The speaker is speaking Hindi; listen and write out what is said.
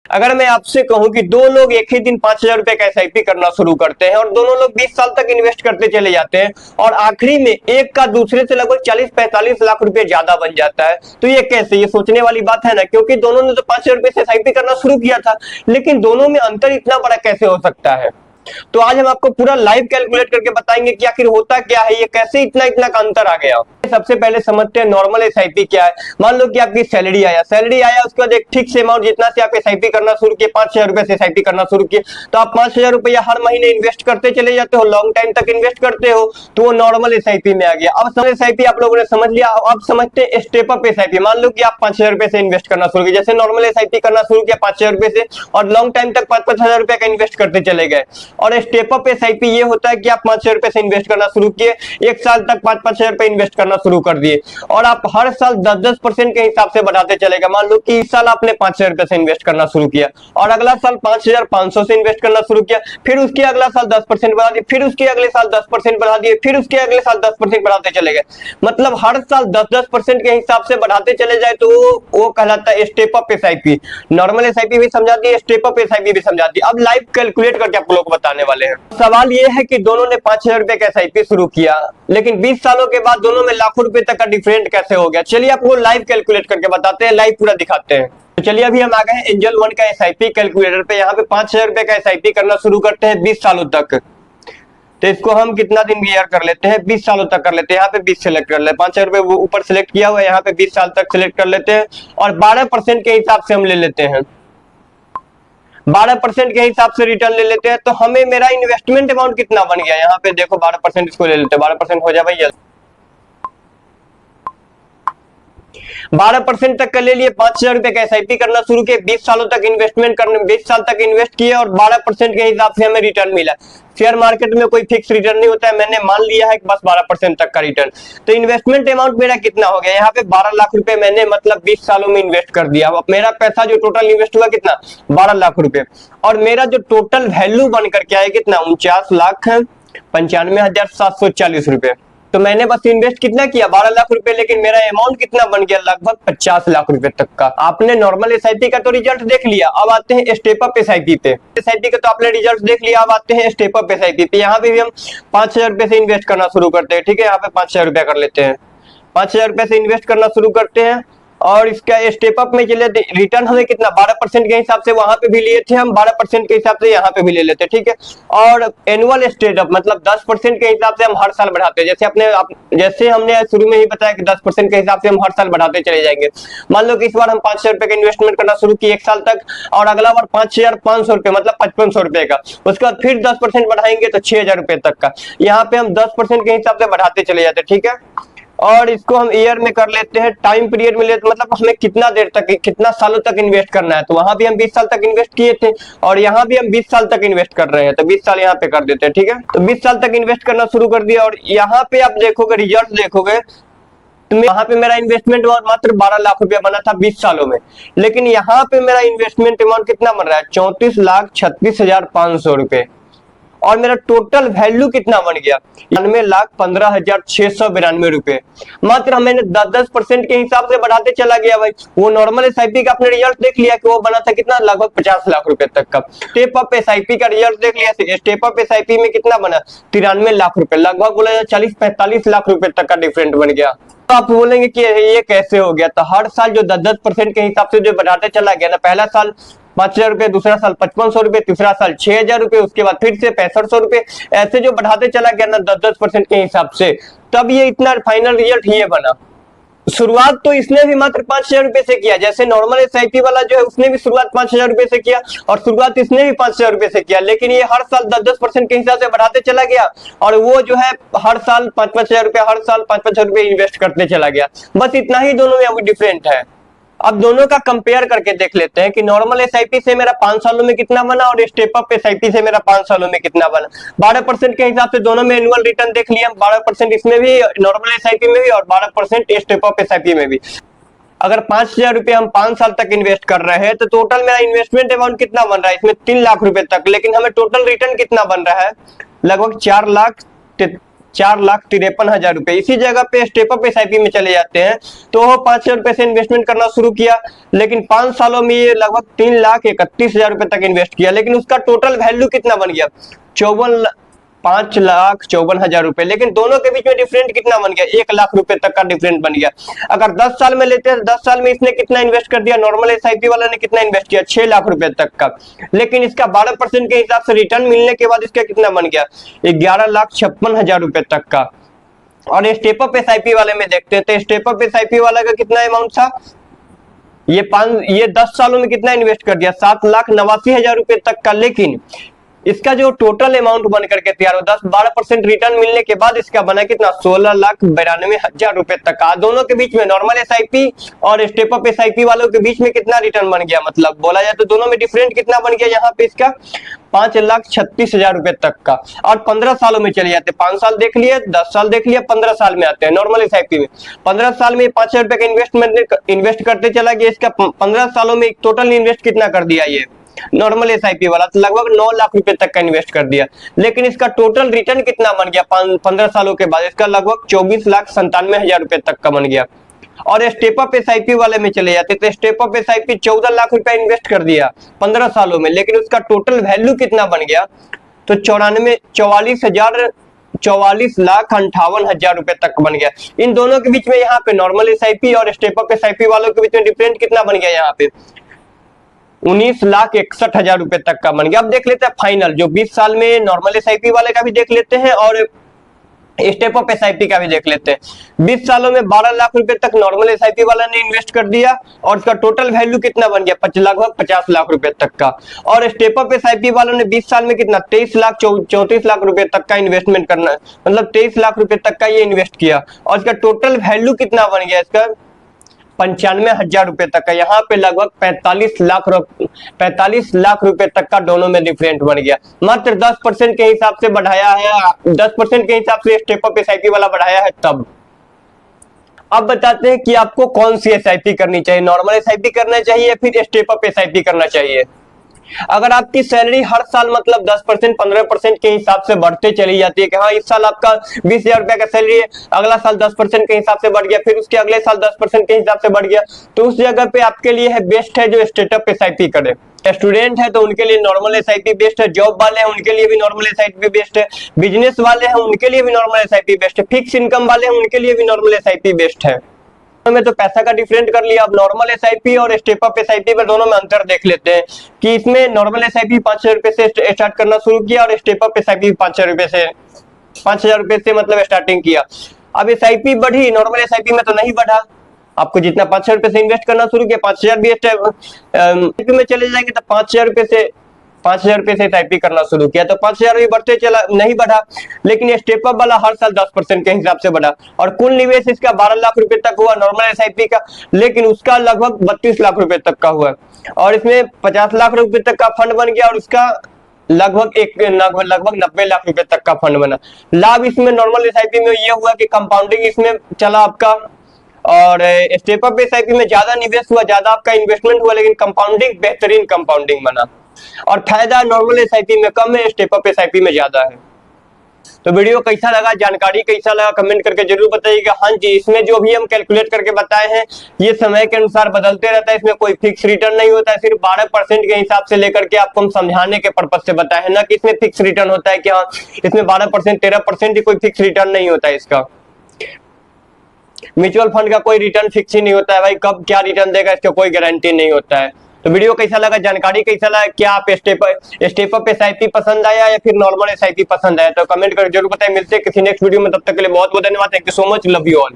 अगर मैं आपसे कहूं कि दो लोग एक ही दिन 5,000 रुपए का एसआईपी करना शुरू करते हैं और दोनों लोग 20 साल तक इन्वेस्ट करते चले जाते हैं और आखिरी में एक का दूसरे से लगभग 40-45 लाख रुपए ज्यादा बन जाता है, तो ये कैसे? ये सोचने वाली बात है ना, क्योंकि दोनों ने तो 5,000 रुपए से एसआईपी करना शुरू किया था, लेकिन दोनों में अंतर इतना बड़ा कैसे हो सकता है? तो आज हम आपको पूरा लाइव कैलकुलेट करके बताएंगे कि आखिर होता क्या है, ये कैसे इतना इतना का अंतर आ गया। सबसे पहले समझते हैं नॉर्मल एसआईपी क्या है। मान लो कि आपकी सैलरी आया, उसके बाद एक फिक्स अमाउंट जितना से आप एसआईपी करना शुरू किए, 5,000 रुपए से एसआईपी करना शुरू किए, तो आप 5,000 रुपया हर महीने इन्वेस्ट करते चले जाते हो, लॉन्ग टाइम तक इन्वेस्ट करते हो, तो वो नॉर्मल एसआईपी में आ गया। अब एसआईपी आप लोगों ने समझ लिया, अब समझते हैं स्टेप अप एसआईपी। मान लो कि आप 5,000 रुपए से इन्वेस्ट करना शुरू किए, जैसे नॉर्मल एसआईपी करना शुरू किया 5,000 रुपए से और लॉन्ग टाइम तक 5,000 रुपए का इन्वेस्ट करते चले गए। और स्टेप अप एसआईपी ये होता है कि आप 5,000 रुपए से इन्वेस्ट करना शुरू किए, एक साल तक 5,000 रुपए इन्वेस्ट करना शुरू कर दिए और आप हर साल 10-10% के हिसाब से बढ़ाते चलेगा। मान लो कि इस साल आपने 5,000 रुपए से इन्वेस्ट करना शुरू किया और अगला साल 5,500 से इन्वेस्ट करना शुरू किया, फिर उसके अगला साल 10% बढ़ा दिए, फिर उसके अगले साल 10% बढ़ा दिए, फिर उसके अगले साल 10% बढ़ाते चले गए। मतलब हर साल 10-10% के हिसाब से बढ़ाते चले जाए तो वो कहलाता है step up SIP. Normal SIP भी समझा दी, स्टेप अप एसआईपी भी समझा दी। अब लाइव कैलकुलेट करके आप लोग को बताने वाले हैं। सवाल ये है कि दोनों ने 5,000 रुपए का एसआईपी शुरू किया, लेकिन 20 सालों के बाद दोनों में लाखों रुपए तक का डिफरेंट कैसे हो गया? चलिए आपको लाइव कैलकुलेट करके बताते हैं, लाइव पूरा दिखाते हैं। तो चलिए अभी हम आ गए हैं एंजल वन का एसआईपी कैलकुलेटर पे। यहाँ पे 5,000 रुपए का एसआईपी करना शुरू करते हैं 20 सालों तक। तो इसको हम कितना दिन ईयर कर लेते हैं? 20 सालों तक कर लेते हैं। यहाँ पे 20 सेलेक्ट कर लेते हैं, 5,000 रुपए वो ऊपर सेलेक्ट किया हुआ है, यहाँ पे 20 साल तक सेलेक्ट कर लेते हैं और 12% के हिसाब से हम ले लेते हैं। 12% के हिसाब से रिटर्न ले लेते हैं, तो हमें मेरा इन्वेस्टमेंट अमाउंट कितना बन गया? यहाँ पे देखो 12% इसको ले लेते हैं, 12% हो जाए भैया। 12% तक का ले लिए, 5,000 रुपए का एसआईपी करना शुरू किए, 20 सालों तक इन्वेस्टमेंट करने, 20 साल तक इन्वेस्ट किए और 12% के हिसाब से हमें रिटर्न मिला। शेयर मार्केट में कोई फिक्स रिटर्न नहीं होता है, मैंने मान लिया है कि बस 12% तक का रिटर्न। तो इन्वेस्टमेंट अमाउंट मेरा कितना हो गया? यहाँ पे 12 लाख रुपए मैंने मतलब 20 सालों में इन्वेस्ट कर दिया। अब मेरा पैसा जो टोटल इन्वेस्ट हुआ कितना? 12 लाख रुपए। और मेरा जो टोटल वैल्यू बन करके आया कितना? 49,95,740 रुपए। तो मैंने बस इन्वेस्ट कितना किया? 12 लाख रुपए, लेकिन मेरा अमाउंट कितना बन गया? लगभग 50 लाख रुपए तक का। आपने नॉर्मल एसआईपी का तो रिजल्ट देख लिया, अब आते हैं स्टेप अप एसआईपी पे। एसआईपी का तो आपने रिजल्ट देख लिया, अब आते हैं स्टेप अप एसआईपी पे। यहाँ पे भी हम 5,000 रुपए से इन्वेस्ट करना शुरू करते हैं, ठीक है। यहाँ पे 5,000 रुपया कर लेते हैं, 5,000 रुपए से इन्वेस्ट करना शुरू करते हैं और इसका स्टेप अप में चले रिटर्न हमें कितना? 12% के हिसाब से वहां पे भी लिए थे हम, 12% के हिसाब से यहाँ पे भी ले लेते, ठीक है। और एनुअल स्टेप अप मतलब 10% के हिसाब से हम हर साल बढ़ाते हैं। जैसे हमने शुरू में ही बताया कि 10% के हिसाब से हम हर साल बढ़ाते चले जाएंगे। मान लो कि इस बार हम 5,000 रुपए का इन्वेस्टमेंट करना शुरू किए एक साल तक और अगला बार 5,500 रुपए मतलब 5,500 रुपए का, उसके बाद फिर 10% बढ़ाएंगे तो 6,000 रुपए तक का। यहाँ पे हम 10% के हिसाब से बढ़ाते चले जाते, ठीक है। और इसको हम ईयर में कर लेते हैं, टाइम पीरियड में लेते, मतलब हमें कितना देर तक, कितना सालों तक इन्वेस्ट करना है। तो वहां भी हम 20 साल तक इन्वेस्ट किए थे और यहाँ भी हम 20 साल तक इन्वेस्ट कर रहे हैं, तो 20 साल यहाँ पे कर देते हैं, ठीक है। तो 20 साल तक इन्वेस्ट करना शुरू कर दिया और यहाँ पे आप देखोगे रिजल्ट देखोगे तो यहाँ पे मेरा इन्वेस्टमेंट मात्र 12 लाख रुपया बना था 20 सालों में, लेकिन यहाँ पे मेरा इन्वेस्टमेंट अमाउंट कितना बन रहा है? 34,36,500 रुपए। और मेरा टोटल वैल्यू कितना बन गया? 91,15,692 रुपए। मात्र मैंने 10% के हिसाब से बढ़ाते चला गया भाई। वो नॉर्मल एसआईपी का आपने रिजल्ट देख लिया कि वो बना था कितना? लगभग 50 लाख रुपए तक का। स्टेप अप एसआईपी का रिजल्ट देख लिया, स्टेप अप एसआईपी में कितना बना? 93 लाख रुपए, लगभग बोला 40-45 लाख रुपए तक का डिफरेंट बन गया। तो आप बोलेंगे कि ये कैसे हो गया? तो हर साल जो 10% के हिसाब से जो बढ़ाते चला गया ना, पहला साल 5,000 रुपए, दूसरा साल 5,500 रुपए, तीसरा साल 6,000 रुपए, उसके बाद फिर से 6,500 रुपए, ऐसे जो बढ़ाते चला गया ना 10-10% के हिसाब से, तब ये इतना फाइनल रिजल्ट ये बना। शुरुआत तो इसने भी मात्र 5,000 रुपए से किया, जैसे नॉर्मल एसआईपी वाला जो है उसने भी शुरुआत 5,000 रुपए से किया और शुरुआत इसने भी 5,000 रुपए से किया, लेकिन ये हर साल 10-10% के हिसाब से बढ़ाते चला गया और वो जो है हर साल 5,000 रुपए, हर साल 5,000 रुपए इन्वेस्ट करते चला गया। बस इतना ही दोनों में डिफरेंट है। अब दोनों का कंपेयर करके देख लेते हैं कि नॉर्मल एसआईपी से मेरा 5 सालों में कितना बना और स्टेप अप एसआईपी से मेरा 5 सालों में कितना बना। 12% के हिसाब से दोनों में एनुअल रिटर्न देख लिया, 12% इसमें भी, नॉर्मल एसआईपी में भी और 12% स्टेप अप एसआईपी में भी। अगर 5,000 रुपए हम 5 साल तक इन्वेस्ट कर रहे हैं तो टोटल मेरा इन्वेस्टमेंट अमाउंट कितना बन रहा है? इसमें 3 लाख रुपए तक, लेकिन हमें टोटल रिटर्न कितना बन रहा है? लगभग 4,53,000 रुपए। इसी जगह पे स्टेप अप एसआईपी में चले जाते हैं तो वो 5,000 रुपए से इन्वेस्टमेंट करना शुरू किया, लेकिन 5 सालों में ये लगभग 3,31,000 रुपए तक इन्वेस्ट किया, लेकिन उसका टोटल वैल्यू कितना बन गया 5,54,000 रुपए। लेकिन दोनों के बीच में डिफरेंट कितना बन गया 1,00,000 रुपए तक का डिफरेंट बन गया। अगर 10 साल में लेते हैं 10 साल में इसने कितना इन्वेस्ट कर दिया, नॉर्मल एसआईपी वाला ने कितना इन्वेस्ट किया 6,00,000 रुपए तक का, लेकिन इसका 12% के हिसाब से रिटर्न मिलने के बाद इसका कितना बन गया 11,56,000 रुपए तक का। और स्टेप अप एसआईपी वाले में देखते हैं तो स्टेप अप एसआईपी वाला का कितना अमाउंट था, ये 10 सालों में कितना इन्वेस्ट कर दिया 7,89,000 रुपए तक का, लेकिन इसका जो टोटल अमाउंट बन करके तैयार हो 10-12% रिटर्न मिलने के बाद इसका बना कितना 16,92,000 रुपए तक का। दोनों के बीच में नॉर्मल एसआईपी और स्टेप अप एसआईपी वालों के बीच में कितना रिटर्न बन गया, मतलब बोला जाए तो दोनों में डिफरेंट कितना बन गया यहाँ पे इसका 5,36,000 रुपए तक का। और 15 सालों में चले जाते, 5 साल देख लिए 10 साल देख लिया, 15 साल में आते हैं नॉर्मल एसआईपी में। 15 साल में 5,000 रुपए का इन्वेस्ट करते चला गया, इसका 15 सालों में टोटल इन्वेस्ट कितना कर दिया ये नॉर्मल एसआईपी वाला, तो लगभग 9,00,000 रुपए तक का इन्वेस्ट कर दिया, लेकिन इसका टोटल रिटर्न कितना बन गया 15 सालों के बाद इसका लगभग 24,97,000 रुपए तक का बन गया। और स्टेप अप एसआईपी वाले में चले जाते तो स्टेप अप एसआईपी 14,00,000 रुपए इन्वेस्ट कर दिया 15 सालों में, लेकिन उसका टोटल वैल्यू कितना बन गया तो 44,58,000 रुपए तक बन गया। इन दोनों के बीच में यहाँ पे नॉर्मल एसआईपी और स्टेप अप एसआईपी वालों के बीच में डिफरेंट कितना बन गया यहाँ पे 19,61,000 रुपए तक का बन गया। अब देख लेते हैं फाइनल जो 20 साल में नॉर्मल एसआईपी वाले का भी देख लेते हैं और स्टेप अप एसआईपी का भी देख लेते हैं। 20 सालों में 12,00,000 रुपए तक नॉर्मल एसआईपी वाला ने इन्वेस्ट कर दिया और उसका टोटल वैल्यू कितना बन गया लगभग 50,00,000 रुपए तक का। और स्टेप अप एसआईपी वालों ने 20 साल में कितना 23,34,00,000 रुपए तक का इन्वेस्टमेंट करना, मतलब 23,00,000 रुपए तक का ये इन्वेस्ट किया और इसका टोटल वैल्यू कितना बन गया इसका 95,000 रुपए तक का। यहाँ पे लगभग 45,00,000 रुपए तक का दोनों में डिफरेंट बन गया। मात्र 10% के हिसाब से बढ़ाया है, 10% के हिसाब से स्टेप अप एसआईपी वाला बढ़ाया है तब। अब बताते हैं कि आपको कौन सी एसआईपी करनी चाहिए, नॉर्मल एसआईपी करना चाहिए या फिर स्टेप अप एसआईपी करना चाहिए। अगर आपकी सैलरी हर साल मतलब 10% 15% के हिसाब से बढ़ते चली जाती है कि हाँ इस साल आपका 20,000 रुपए का सैलरी है, अगला साल 10% के हिसाब से बढ़ गया, फिर उसके अगले साल 10% के हिसाब से बढ़ गया, तो उस जगह पे आपके लिए है बेस्ट है जो स्टेटअप एसआईपी करे। स्टूडेंट है तो उनके लिए नॉर्मल एसआईपी बेस्ट है, जॉब वाले हैं उनके लिए भी नॉर्मल एसआईपी बेस्ट है, बिजनेस वाले हैं उनके लिए भी नॉर्मल एसआईपी बेस्ट है, फिक्स इनकम वाले हैं उनके लिए भी नॉर्मल एसआईपी बेस्ट है। में तो पैसा का डिफरेंट कर लिया। अब नॉर्मल एसआईपी और स्टेप अप एसआईपी में दोनों में अंतर देख लेते हैं कि इसमें नॉर्मल एसआईपी 5,000 रुपए से स्टार्ट करना शुरू किया और स्टेप अप एसआईपी 5,000 रुपए से मतलब स्टार्टिंग किया। अब एसआईपी बढ़ी, नॉर्मल एसआईपी में तो नहीं बढ़ा। आपको जितना 5,000 रुपए से इन्वेस्ट करना शुरू किया 5,000 भी एसआईपी में चले जाएंगे तो 5,000 रुपए से एसआईपी करना शुरू किया तो 5,000 भी बढ़ते चला, नहीं बढ़ा। लेकिन स्टेप अप वाला हर साल 10% के हिसाब से बढ़ा और कुल निवेश इसका 12,00,000 रुपए तक हुआ नॉर्मल एसआईपी का, लेकिन उसका लगभग 32,00,000 रुपए तक का हुआ और इसमें 50,00,000 रुपए तक का फंड बन गया और उसका लगभग 90,00,000 रुपए तक का फंड बना। लाभ इसमें नॉर्मल एसआईपी में यह हुआ कि कंपाउंडिंग इसमें चला आपका, और स्टेप अप एसआईपी में ज्यादा निवेश हुआ, ज्यादा आपका इन्वेस्टमेंट हुआ, लेकिन कंपाउंडिंग बेहतरीन कंपाउंडिंग बना। और फायदा नॉर्मल एसआईपी में कम है, स्टेप अप एसआईपी में ज्यादा है। तो वीडियो कैसा लगा, जानकारी कैसा लगा कमेंट करके जरूर बताइएगा। हाँ जी, इसमें जो भी हम कैलकुलेट करके बताए हैं ये समय के अनुसार बदलते रहता है, इसमें कोई फिक्स रिटर्न नहीं होता है, सिर्फ 12% के हिसाब से लेकर के आपको हम समझाने के पर्पज से बताए हैं, ना कि इसमें फिक्स रिटर्न होता है कि हाँ इसमें 12% 13% ही कोई फिक्स रिटर्न नहीं होता है। इसका म्यूचुअल फंड का कोई रिटर्न फिक्स ही नहीं होता है भाई, कब क्या रिटर्न देगा इसका कोई गारंटी नहीं होता है। तो वीडियो कैसा लगा, जानकारी कैसा लगा, क्या आप स्टेप अप एसआईपी पसंद आया या फिर नॉर्मल एसआईपी पसंद आया, तो कमेंट करके जरूर बताएं। मिलते हैं किसी नेक्स्ट वीडियो में, तब तक के लिए बहुत बहुत धन्यवाद। Thank you so much, love you all.